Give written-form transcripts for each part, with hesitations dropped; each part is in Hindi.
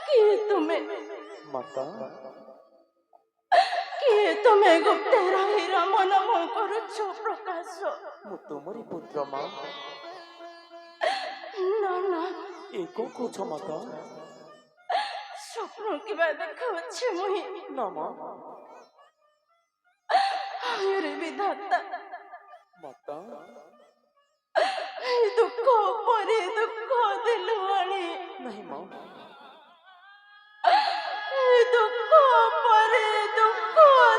କିଏ ତୁମେ? ମାତା କିଏ ତୁମେ ଗୁପ୍ତେର ହୀରା ମନ ମୋ କରୁଛ ପ୍ରକାଶ? ମୁଁ ତୁମରି ପୁତ୍ର ମା। ନା ନା, ଏ କଣ କହୁଛ ମାତା? ସ୍ୱପ୍ନ କିବା ଦେଖାଉଛି ମୁହିଁ? ନା ମା। ଆରେ ବିଧାତା, ମାତା ଦୁଃଖ ପରେ ଦୁଃଖ ଦେଲୁ ଆଣି। नहीं माँ। ଦୁଃଖ ପରେ ଦୁଃଖ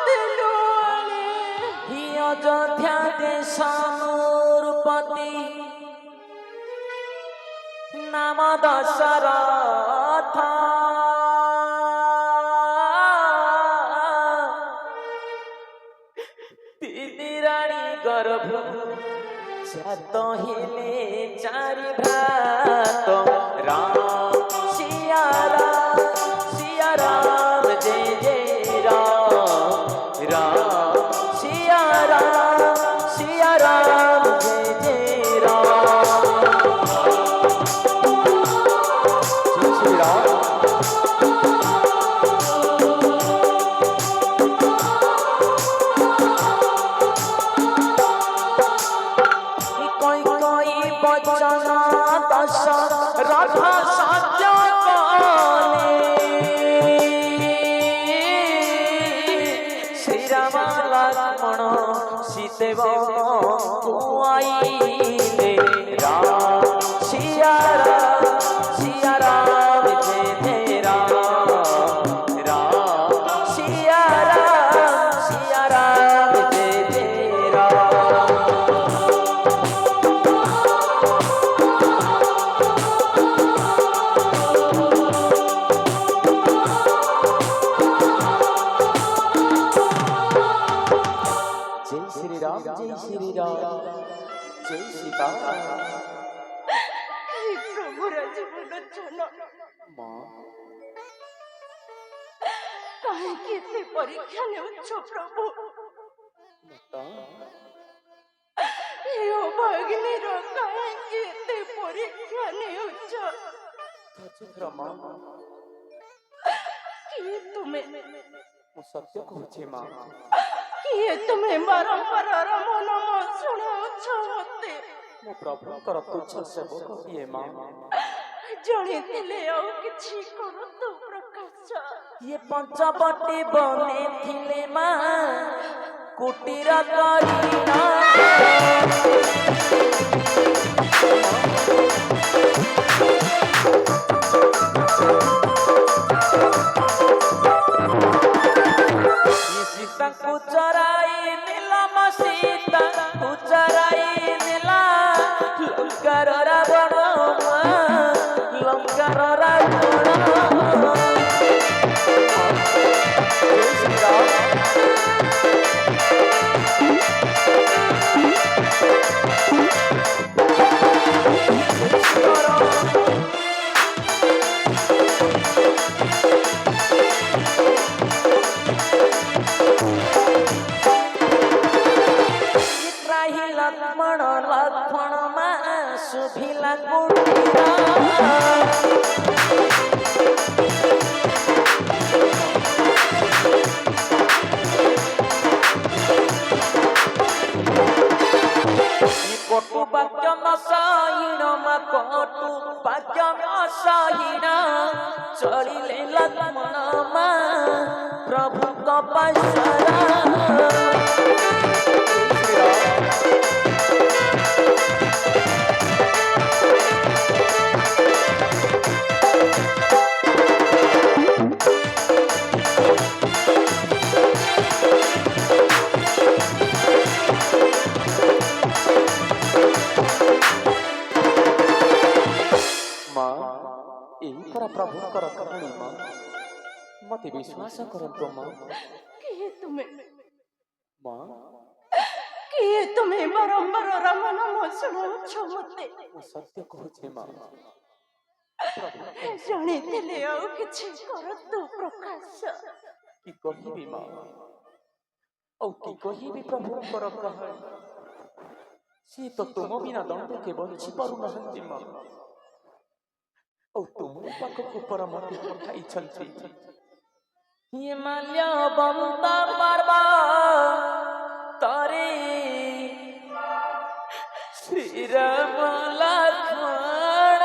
ଦେଲୁ ଆଣି। हि अयोध्या देशमूरुपति नाम दशरथ तीन रानी गर्भ जात हिले चारि भ्रात राम सिया राम जय जय राम राम सिया राम जय जय राम। जय श्री राम। कोई कोई बचन दशरथ सत्य श्री राम लक्ष्मण सीतेव आईले राम सिया राम जय जय राम राम सिया राम जय जय राम। जय श्री राम जय श्री राम जय सीता। ପ୍ରଭୁର ଜୀବନ ଜନ माँ କାହିଁକି ଏତେ ପରୀକ୍ଷା ନେଉଛ ପ୍ରଭୁ? माता ଏ ଅଭାଗିନୀର କାହିଁକି ଏତେ ପରୀକ୍ଷା ନେଉଛ? धैर्य माँ। କିଏ ତୁମେ? ମୁଁ ସତ୍ୟ କହୁଛି ମା। କିଏ ତୁମେ ବାରମ୍ବାର ମନ ଶୁଣାଉଛ ମତେ? ମୁଁ ପ୍ରଭୁଙ୍କର ତୁଚ୍ଛ ସେବକ କିଏ ମା। ଜାଣିଥିଲେ ଆଉ କିଛି କରନ୍ତୁ ପ୍ରକାଶ। ଇଏ ପଞ୍ଚବଟୀ ବନେଇଥିଲେ ମା କୁଟୀର କରିନା सीता चराई नीलम सीता चराई नीला लंकार रावण लंकार रावण। लक्ष्मण लक्ष्मण मा सुभिला कुटीरा कटु वाक्य न सहीन मा कटु वाक्य न सहीन चलिले लक्ष्मण मा प्रभु तपस्या। प्रभुकर कहानी माँ मते विश्वास करंतो माँ। किए तुम्हें माँ किए तुम्हें बारंबार राम नाम शुणाउछ मते? ମୁଁ ସତ୍ୟ କହୁଛି ମାଁ। ଜାଣିଥିଲେ ଆଉ କିଛି କରନ୍ତୁ ପ୍ରକାଶ। କି କହିବି ମାଁ ଆଉ କି କହିବି ପ୍ରଭୁଙ୍କର କାହାଣୀ। ସେ ତ ତୁମ ବିନା ଦଣ୍ଡକେ ବଞ୍ଚି ପାରୁନାହାନ୍ତି ମାଁ। ଆଉ ତୁମ ପାଖକୁ ପରମତି ପଠାଇଛନ୍ତି ହିମାଲୟ ବନ୍ତ ପର୍ବତରେ ଶ୍ରୀରାମ ଲକ୍ଷ୍ମଣ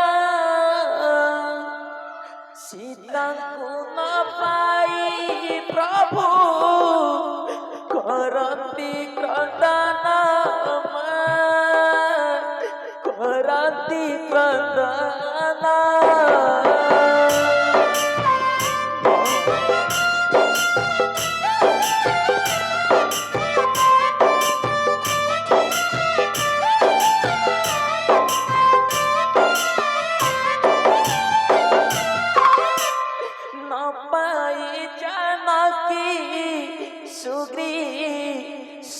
ସୀତାଙ୍କୁ ନ ପାଇ ପ୍ରଭୁ କରନ୍ତି କ୍ରନ୍ଦନ କରନ୍ତି କ୍ରନ୍ଦନ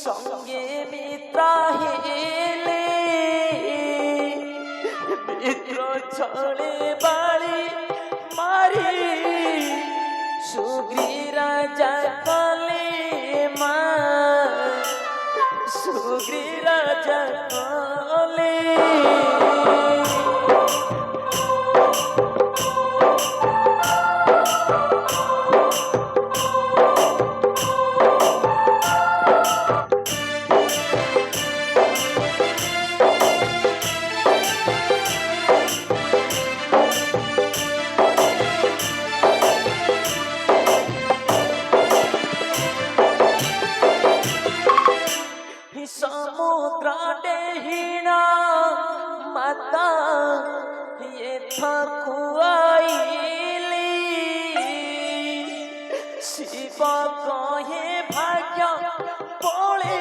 সঙ্গে মিত্র হেলে মিত্র ছড়ে বাড়ি মারি সুগ্রী রাজা কলে মা সুগ্রী রাজা কলে সমুদ্র দেহীন মাতা খুয়াইলি শিব কহে ভাগ্য পড়ে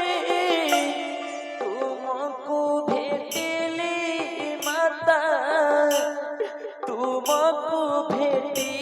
তুমকু ভেটিলি মাতা তুমকু ভেটিলি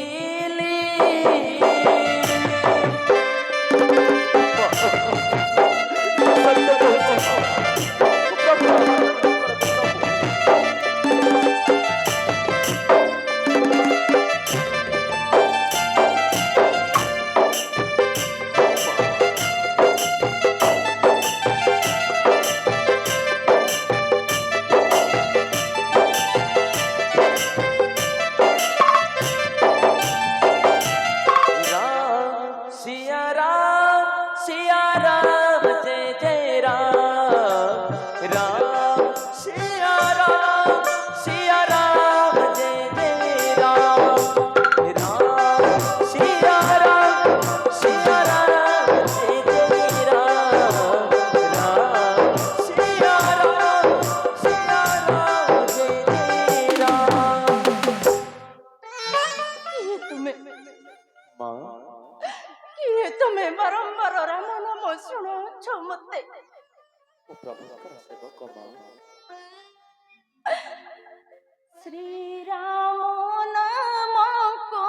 तुम्हें बारंबार राम नाम शुणुछ मते प्रभुकर सेवक श्री राम नाम को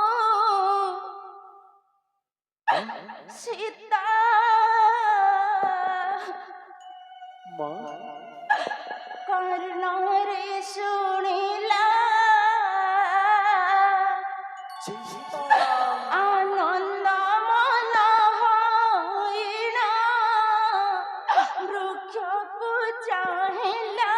सीता कर्ण रे सुनिला आनंद मन होइना वृक्ष को चाहेला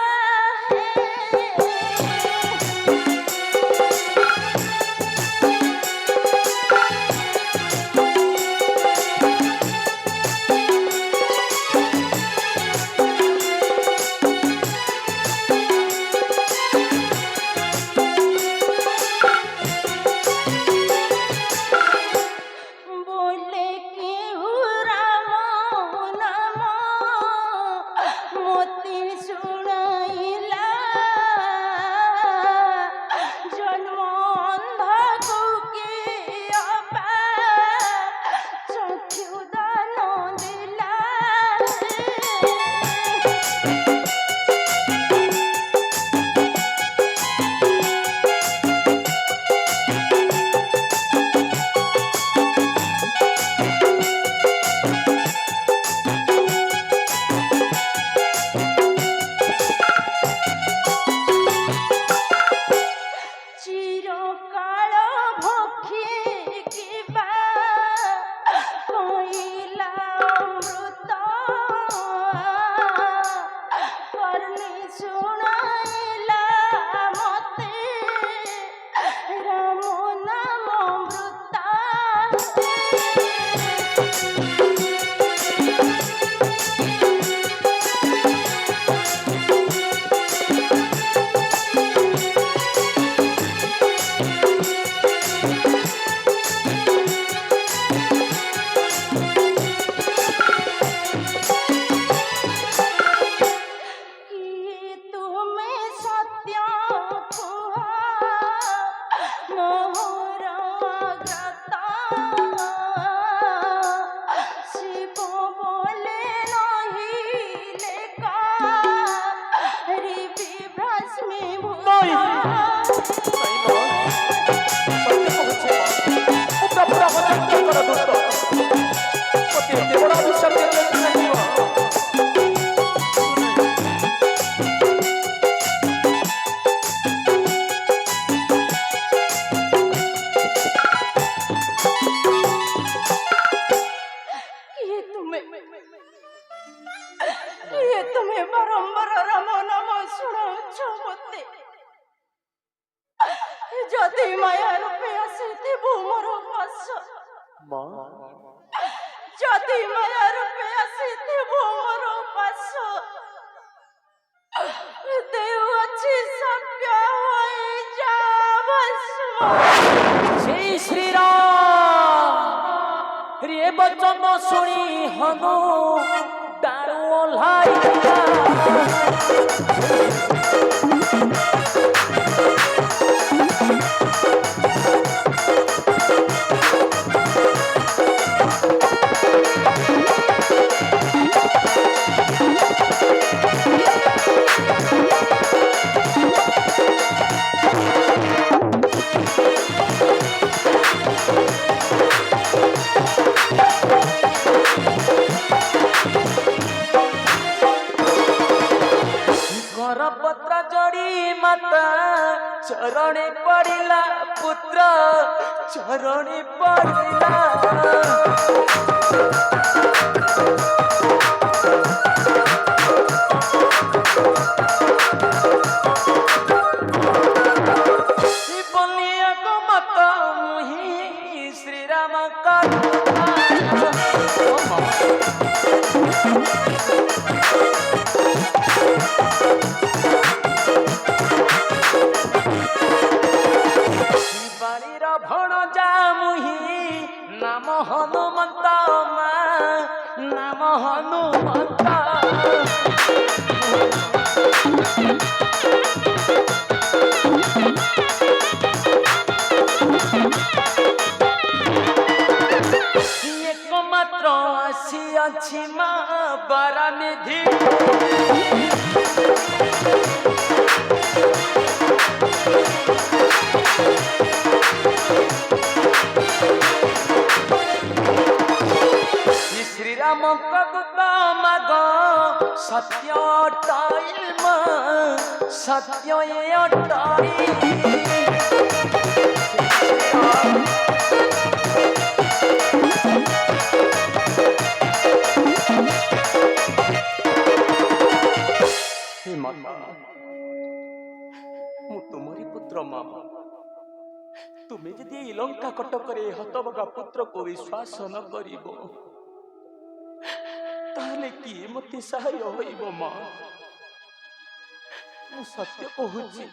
ମାୟା ରୂପେ ଆସିଥିବୁ ମୋର ପାଶ ମା ଯଦି ମାୟା ରୂପେ ଆସିଥିବୁ ମୋର ପାଶ ଦେଉଅଛି ସତ୍ୟ ହୋଇଯା ଭସ୍ମ जय श्री राम रे बचन सुनी हनु डाणु ओल्हाइला पत्र जोड़ी माता चरणे पड़िला पुत्र चरणे पड़िला बलिया को माता मुही श्री राम का भणजा मुही नाम हनुमंत मा नाम हनुमंत एकमात्र आसी अछि मा बरानिधि श्री राम प्रदूत मग सत्य टाइम सत्य मु तुम्हारी पुत्र मामा तुम्हें यदि लंका कटकरे हतबगा पुत्र को विश्वास न करिबो ताले किए मते सहाय होइबो मां मु सत्य कहूची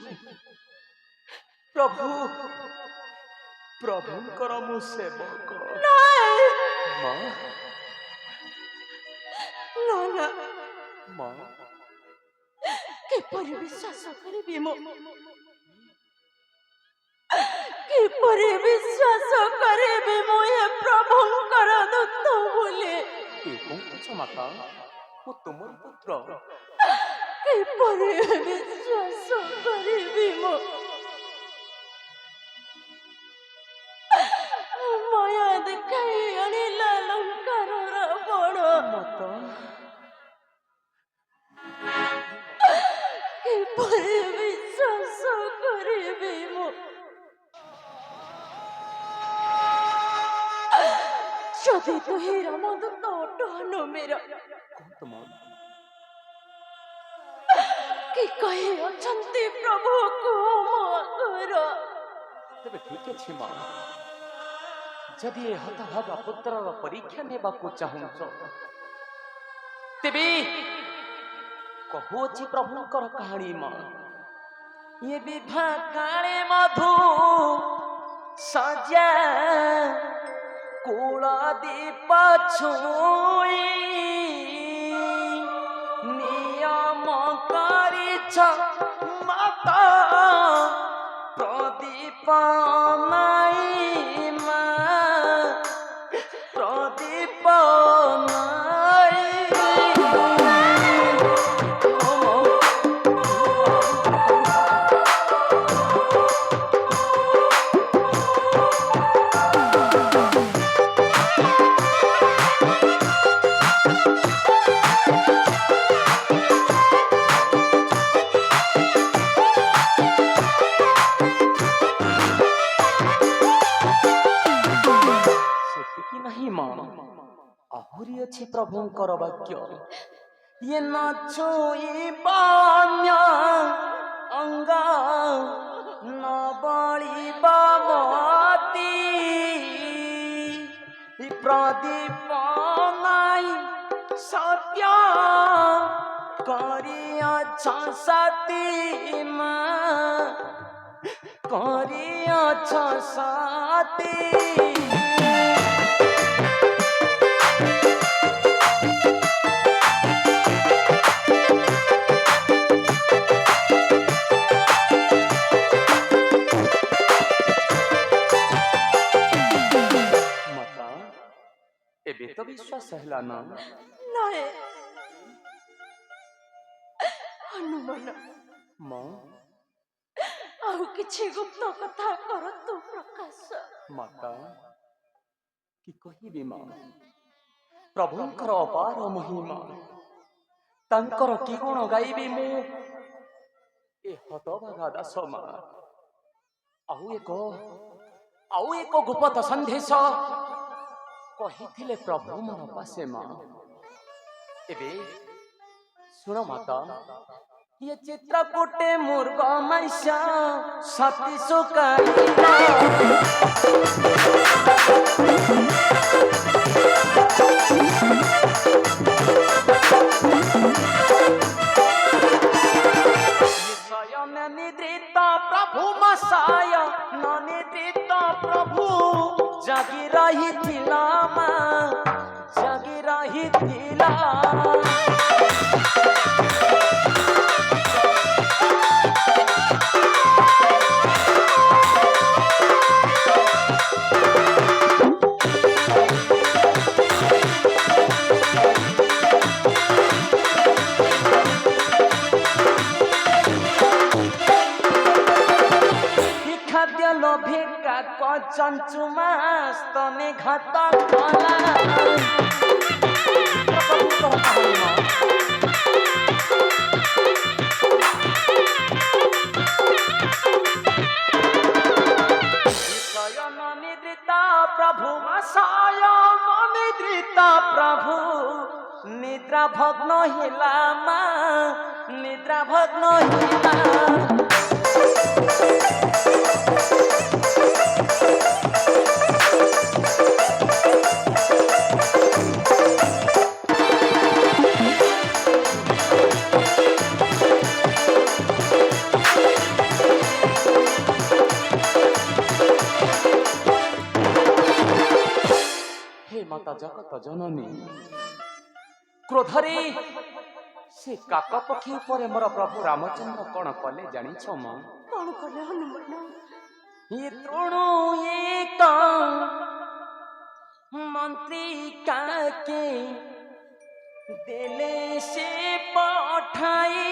प्रभु प्रभुंकर मु सेवक मां ना मां किपरि विश्वास करिबि मो किपरि विश्वास करिबि मो हे प्रभुंकर दत्त बोले माता मु तुमर पुत्र किपरि विश्वास करिबि मो माया देखाई आनिला लंकार रावण माता किपरि विश्वास करिबि मो যদি তুই রামদত্ত অটহন মেরা কি কহে অছন্তি প্রভু কো মগর তবে ঠিক আছে মা যদি এ হতভাগা পুত্রর পরীক্ষা নেବାକୁ ଚାହୁଁଛ ତେବେ କହୁଅଛି ପ୍ରଭୁଙ୍କର କାହାଣୀ ମା ये विभा काणे मधु सजा कूल दीप छुई नियम करिछ माता प्रदीप नाई मा प्रदीप नाई आहुरी अच्छी प्रभुंकर वाक्य ये न छुई बान्य अंगा নবলিব মতি প্রদীপ নাই সত্য করিয়াছ সতী মা করিয়াছ সতী ଏବେ ତ ବିଶ୍ୱାସ ହେଲା ନା ନାଇଁ ହନୁମାନ ମା ଆଉ କିଛି ଗୁପ୍ତ କଥା କରନ୍ତୁ ପ୍ରକାଶ। ମାତା କି କହିବି ମା ପ୍ରଭୁଙ୍କର ଅପାର ମହିମା ତାଙ୍କର କି ଗୁଣ ଗାଇବି ମୁଁ ଏ ହତଭାଗା ଦାସ ମା ଆଉ ଏକ ଗୁପ୍ତ ସନ୍ଦେଶ କହିଥିଲେ ପ୍ରଭୁ ମୋର ପାଶେ ମା ଏବେ ଶୁଣ ମାତା ये चित्रकूटे मुर्ग मैसा सती सुकाइला स्वयं निद्रित प्रभु मसाय न निद्रित प्रभु जागी रही थिला मां जागी रही थिला चंचुमा स्तने घात कला निद्रिता प्रभु मसाय निद्रिता प्रभु निद्रा भग्न हिला मा निद्रा भग्न हिला माता जगत जननी क्रोधरे से काक पक्षी ऊपर मोर प्रभु रामचंद्र कौन कले जानी छ मां कौन कले हनुमान ये तृणु एक मंत्री काके दिले से पठाई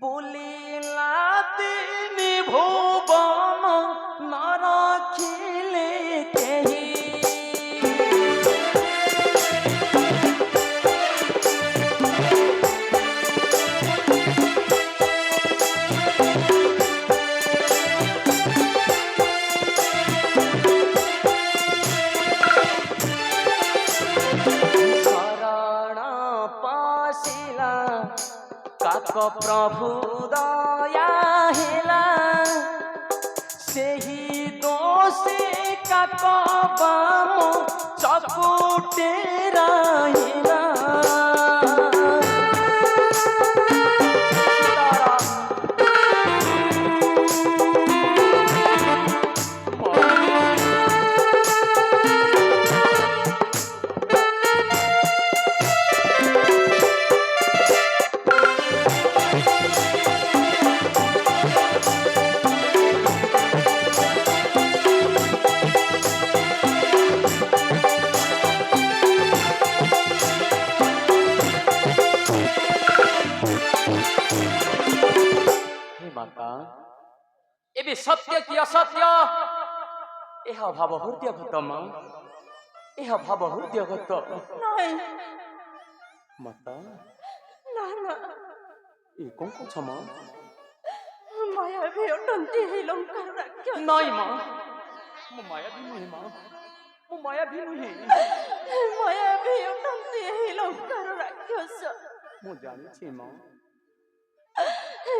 बोलिला दिन भुवन नर खिले केही प्रभु दया हिला सेही दोषे काक बाम चकुटेरा हिला एबे सत्य की असत्य यह भाव हृदयगत मां यह भाव हृदयगत नहीं माता ना ना ए कौन को छमा माया भी अटंती है लंकार राख्य नहीं मां मो माया भी नहीं मां मो माया भी नहीं माया भी अटंती है लंकार राक्षस मो जानी छी मां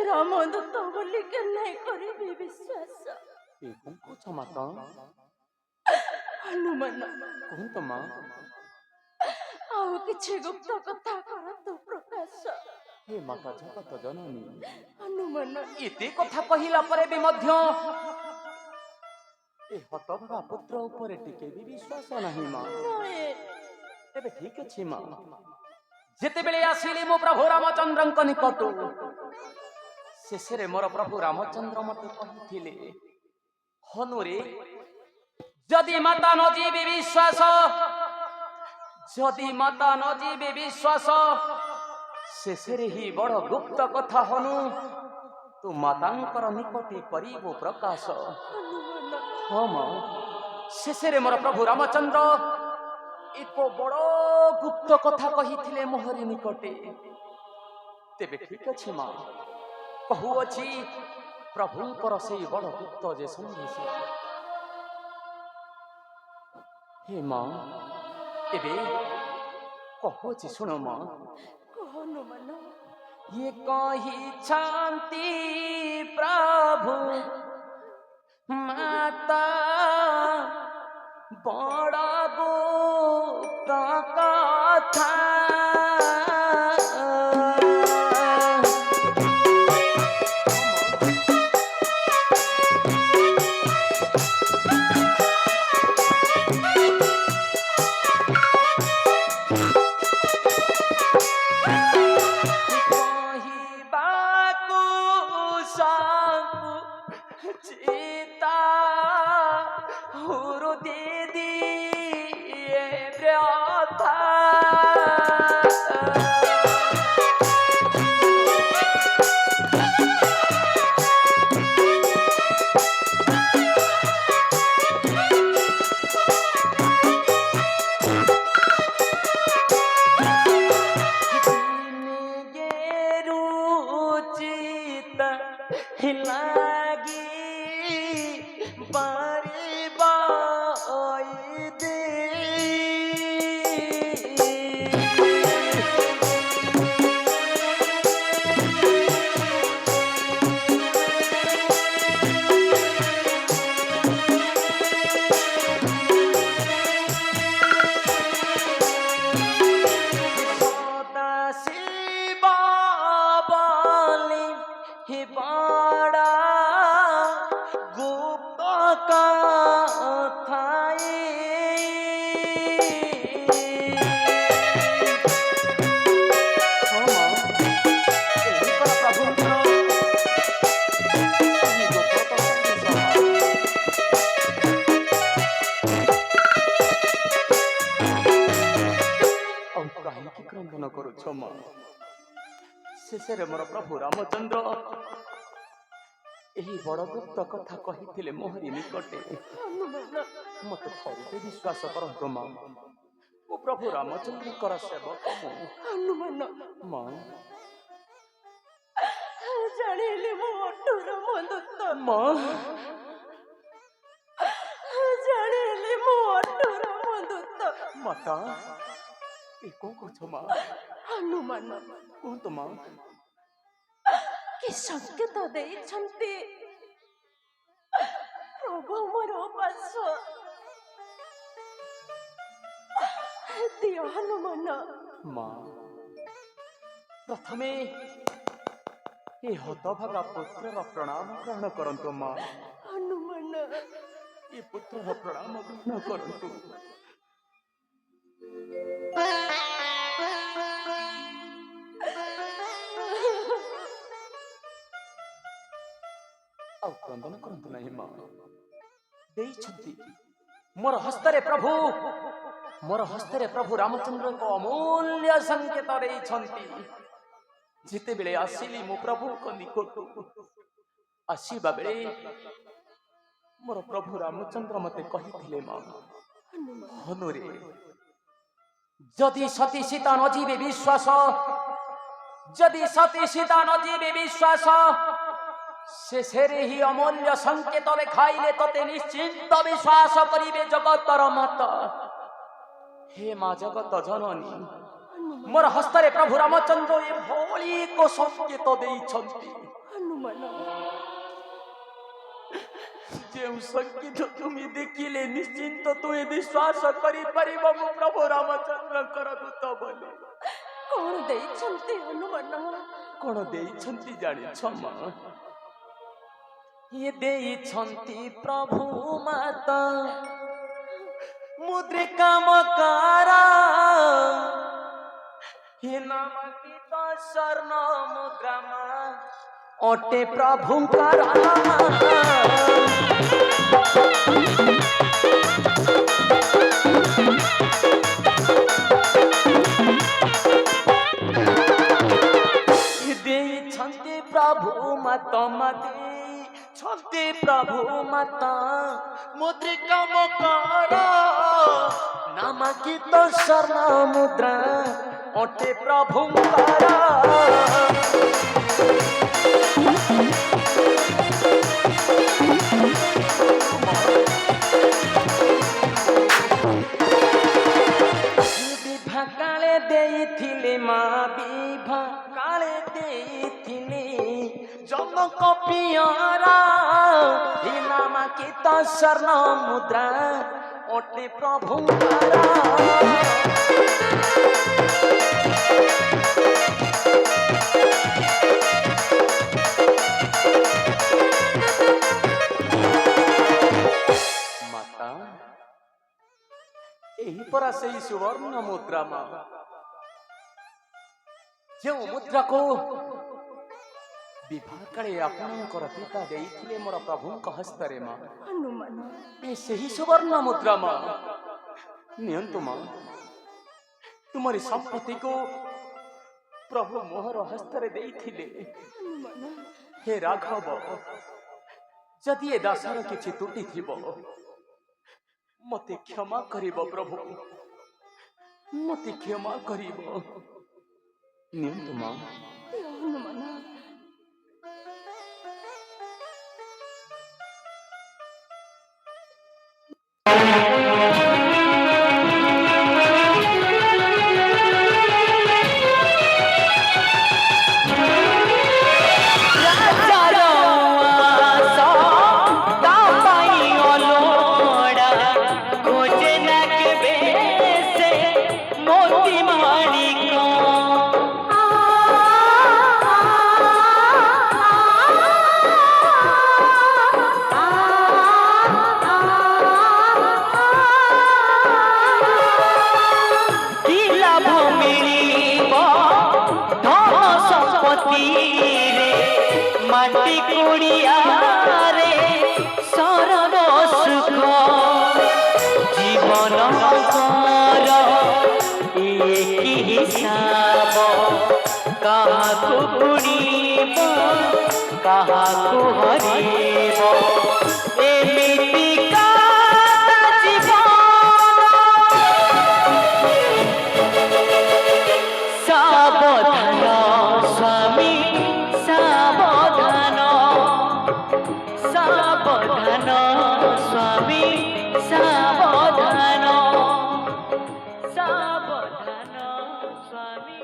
ରାମଦୂତ ବୋଲି କେନେ କରିବି ବିଶ୍ୱାସ। ଏ କଣ କହୁଛ ମାତା? ହନୁମାନ କୁହନ୍ତୁ ମା। ଆଉ କିଛି ଗୁପ୍ତ କଥା କରନ୍ତୁ ପ୍ରକାଶ। ହେ ମାତା ଜଗତ ଜନନୀ, ହନୁମାନ ଏତେ କଥା କହିଲା ପରେ ବି ମଧ୍ୟ ଏ ହତଭାଗା ପୁତ୍ର ଉପରେ ଟିକେ ବି ବିଶ୍ୱାସ ନାହିଁ ମା। ନଏ ତେବେ ଠିକ ଅଛି ମା, ଯେତେବେଳେ ଆସିଲି ମୋ ପ୍ରଭୁ ରାମଚନ୍ଦ୍ରଙ୍କ ନିକଟୁ, ଶେଷରେ ମୋର ପ୍ରଭୁ ରାମଚନ୍ଦ୍ର ମତେ କହିଥିଲେ, ହନୁରେ ଯଦି ମାତା ନ ଯିବେ ବିଶ୍ୱାସ, ଯଦି ମାତା ନ ଯିବେ ବିଶ୍ୱାସ, ଶେଷରେ ହିଁ ବଡ଼ ଗୁପ୍ତ କଥା ହନୁ ତୁ ମାତାଙ୍କର ନିକଟେ କରିବୁ ପ୍ରକାଶ। ହନୁମାନ ହଁ ମା, ଶେଷରେ ମୋର ପ୍ରଭୁ ରାମଚନ୍ଦ୍ର ଏକ ବଡ଼ ଗୁପ୍ତ କଥା କହିଥିଲେ ମୋହରି ନିକଟେ। ତେବେ ଠିକ ଅଛି ମା, କହୁଅଛି ପ୍ରଭୁଙ୍କର ସେଇ ବଡ଼ ଗୁପ୍ତ ଯେ ସନ୍ଦେଶ। ହେ ମା, ଏବେ କହୁଅଛି ଶୁଣ ମା। ହନୁମାନ ये କହିଛନ୍ତି ପ୍ରଭୁ ମାତା ବଡ଼ ଗୁପ୍ତ କଥା। କହିବାକୁ ସବୁ ଚିତା ହୃଦି ବ୍ୟଥା। ଲାଗି ବାରିବା ଦେ ସଦା ଶିବ ବୋଲି ହି ବଡ଼ା ଗୁପ୍ତ କଥାଏ। ହଁ ମା, ଏହି ପରା ପ୍ରଭୁଙ୍କର ସେହି ଗୁପ୍ତ ସନ୍ଦେଶ ମା। ଆଉ କାହିଁକି କ୍ରନ୍ଦନ କରୁଛ ମା? ଶେଷରେ ମୋର ପ୍ରଭୁ ରାମଚନ୍ଦ୍ର ଏହି ବଡ଼ ଗୁପ୍ତ କଥା କହିଥିଲେ ମୋହରି ନିକଟେ। ହନୁମାନ ମତେ ଥରୁଟେ ବିଶ୍ୱାସ କରନ୍ତୁ ମା, ମୋ ପ୍ରଭୁ ରାମଚନ୍ଦ୍ରଙ୍କର ସେବକ ମୁଁ। ହନୁମାନ ମା, ଜାଣିଲି ମୁଁ ଅଟୁର ମନ୍ଦୁତ। ମା, ଜାଣିଲି ମୁଁ ଅଟୁର ମନ୍ଦୁତ। ମାତା ଏ କଣ କହୁଛ ମା? ହନୁମାନ କୁହନ୍ତୁ ମା। କି ସଂକେତ ଦେଇଛନ୍ତି ପ୍ରଭୁ ମୋର ବାସ ଦିଅ ହନୁମାନ। ମା, ପ୍ରଥମେ ଏ ହତଭାଗା ପୁତ୍ରର ପ୍ରଣାମ ଗ୍ରହଣ କରନ୍ତୁ ମା। ହନୁମାନ ଏ ପୁତ୍ରର ପ୍ରଣାମ ଗ୍ରହଣ କରନ୍ତୁ। ଆଉ କ୍ରନ୍ଦନ କରନ୍ତୁ ନାହିଁ ମା। ଦେଇଛନ୍ତି ମୋର ହସ୍ତରେ ପ୍ରଭୁ, ମୋର ହସ୍ତରେ ପ୍ରଭୁ ରାମଚନ୍ଦ୍ରଙ୍କ ଅମୂଲ୍ୟ ସଂକେତ ଦେଇଛନ୍ତି। ଯେତେବେଳେ ଆସିଲି ମୋ ପ୍ରଭୁଙ୍କ ନିକଟକୁ, ଆସିବା ବେଳେ ମୋର ପ୍ରଭୁ ରାମଚନ୍ଦ୍ର ମତେ କହିଥିଲେ ମା, ହନୁରେ ଯଦି ସତୀ ସୀତା ନ ଯିବେ ବିଶ୍ୱାସ, ଯଦି ସତୀ ସୀତା ନ ଯିବେ ବିଶ୍ୱାସ, ଶେଷରେ ହିଁ ଅମୂଲ୍ୟ ସଂକେତ ଲେଖାଇଲେ ତତେ ନିଶ୍ଚିନ୍ତ ବିଶ୍ୱାସ କରିବେ ଜଗତର ମାତା। ହେ ମା ଜଗତ ଜନନୀ, मोर हस्तरे प्रभु रामचंद्र ए भोली को संकेत देइछंती हनुमान जे संकेत तुम देखिले निश्चिंत तुम विश्वास करि परिबो मो प्रभु रामचंद्र कर दूत बोली कौन देइछंती हनुमान कोण देइछंती जानि छमा ये देइछंती प्रभु माता मुद्रिका मकारा हे नामांकित स्वर्ण मुद्रामा ओटे प्रभुंकर देइछन्ति प्रभु माता मदे छन्ति प्रभु माता मुद्रिका मकारा नामांकित स्वर्ण मुद्रा ओटे प्रभुंकर विभा काले देइथिले मा विभा काले देइथिले जनक पियरा हे नामांकित स्वर्ण मुद्रा ओटे प्रभुंकर माता एही परा से सुवर्ण मुद्रा मा जो मुद्रा को विवाह करे आपणकर पिता देइथिले मोर प्रभुंक हस्तरे मा हनुमान ए सही सुवर्ण मुद्रा मा नियंतु मा तुम्हारी संपत्ति को प्रभु मोहर हस्तरे देइथिले हनुमान हे राघव जदि ए दासर किछि त्रुटि थिबो मते क्षमा करिबो प्रभु मते क्षमा करिबो नियंतु मा हनुमान माटी कुड़िया रे सरब सुख जीवन कर एक हिसाब काहाकु पुड़ीब काहाकु हरिब एमिति काता जीवन सावधान स्वामी सावधान सावधान स्वामी सावधान सावधान स्वामी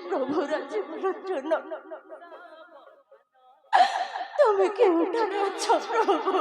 प्रभु राजीवन तुम्हें क्यों डरा प्रभु